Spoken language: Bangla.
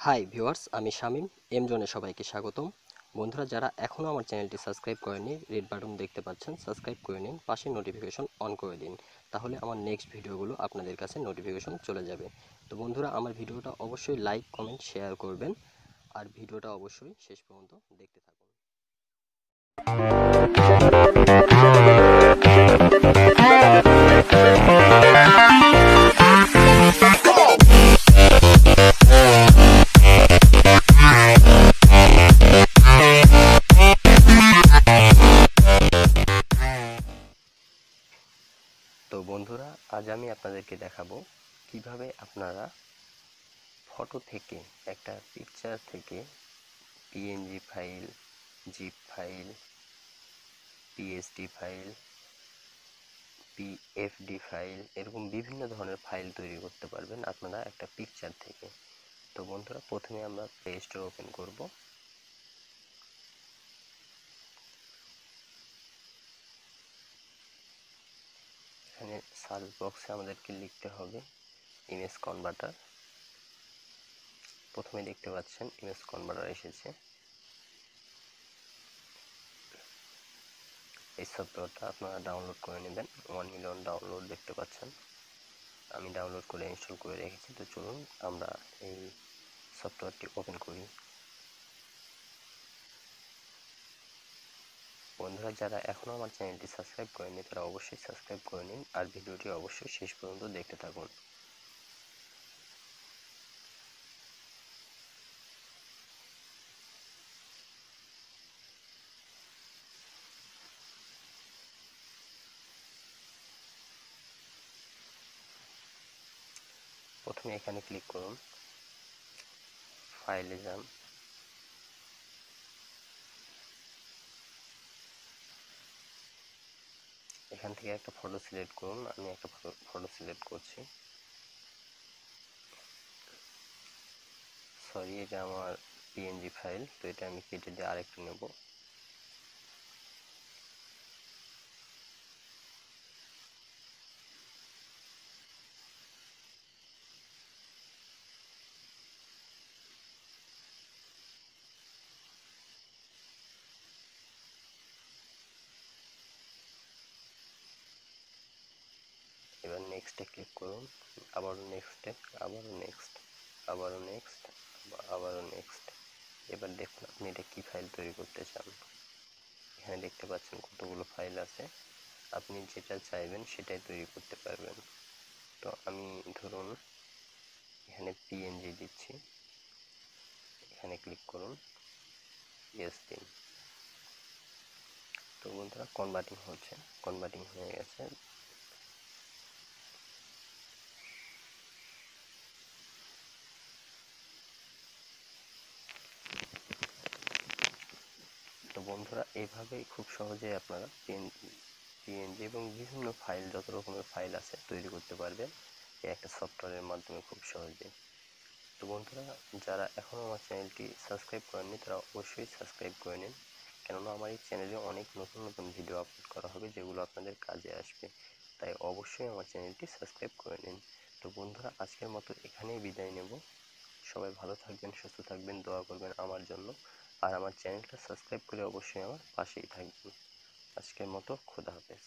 হাই ভিউয়ার্স, আমি শামীম এম জোনে সবাইকে স্বাগতম। বন্ধুরা, যারা এখনও আমার চ্যানেলটি সাবস্ক্রাইব করেনি, রেড বাটন দেখতে পাচ্ছেন, সাবস্ক্রাইব করে নিন, পাশে নোটিফিকেশন অন করে দিন। তাহলে আমার নেক্সট ভিডিওগুলো আপনাদের কাছে নোটিফিকেশন চলে যাবে। তো বন্ধুরা, আমার ভিডিওটা অবশ্যই লাইক, কমেন্ট, শেয়ার করবেন, আর ভিডিওটা অবশ্যই শেষ পর্যন্ত দেখতে থাকুন। তো বন্ধুরা, আজ আমি আপনাদেরকে দেখাবো কিভাবে আপনারা ফটো থেকে, একটা পিকচার থেকে PNG file, zip file, PSD file, PFD file, এরকম বিভিন্ন ধরনের ফাইল তৈরি করতে পারবেন আপনারা একটা পিকচার থেকে। তো বন্ধুরা, প্রথমে আমরা প্লে স্টোর ওপেন করব। এখানে সার্চ বক্সে আমাদেরকে লিখতে হবে ইমেজ কনভার্টার। প্রথমে দেখতে পাচ্ছেন ইমেজ কনভার্টার এসেছে। এই সফটওয়্যারটা আপনারা ডাউনলোড করে নেবেন। 1 মিলিয়ন ডাউনলোড দেখতে পাচ্ছেন। আমি ডাউনলোড করে ইনস্টল করে রেখেছি। তো চলুন আমরা এই সফটওয়্যারটি ওপেন করি। বন্ধুরা, যারা এখনও আমার চ্যানেলটি সাবস্ক্রাইব করেনি তারা অবশ্যই সাবস্ক্রাইব করে নিন, আর ভিডিওটি অবশ্যই শেষ পর্যন্ত দেখতে থাকুন। প্রথমে এখানে ক্লিক করুন, ফাইলে যান, এখান থেকে একটা ফটো সিলেক্ট করুন। আমি একটা ফটো সিলেক্ট করছি। সরি, এটা আমার পিএনজি ফাইল, তো এটা আমি কেটে দিয়ে আরেকটা নেব। এবার নেক্সটে ক্লিক করুন, আবারও নেক্সটে, আবারও নেক্সট, আবারও নেক্সট, আবারও নেক্সট। এবার দেখুন আপনি এটা কি ফাইল তৈরি করতে চান। এখানে দেখতে পাচ্ছেন কতগুলো ফাইল আছে, আপনি যেটা চাইবেন সেটাই তৈরি করতে পারবেন। তো আমি ধরুন এখানে পিএনজি দিচ্ছি, এখানে ক্লিক করুন, ইয়েস দিন। তো বন্ধুরা, কনভার্টিং হচ্ছে, কনভার্টিং হয়ে গেছে। তো বন্ধুরা, এইভাবেই খুব সহজেই আপনারা পিএনজি এবং বিভিন্ন ফাইল, যত রকমের ফাইল আছে তৈরি করতে পারবেন এই একটা সফটওয়্যারের মাধ্যমে খুব সহজেই। তো বন্ধুরা, যারা এখনও আমার চ্যানেলটি সাবস্ক্রাইব করেননি তারা অবশ্যই সাবস্ক্রাইব করে নিন, কেননা আমার এই চ্যানেলে অনেক নতুন নতুন ভিডিও আপলোড করা হবে যেগুলো আপনাদের কাজে আসবে। তাই অবশ্যই আমার চ্যানেলটি সাবস্ক্রাইব করে নিন। তো বন্ধুরা, আজকের মতো এখানেই বিদায় নেব। সবাই ভালো থাকবেন, সুস্থ থাকবেন, দোয়া করবেন আমার জন্য, আর আমার চ্যানেলটা সাবস্ক্রাইব করে অবশ্যই আমার পাশেই থাকবেন। আজকের মতো খোদা হাফেজ।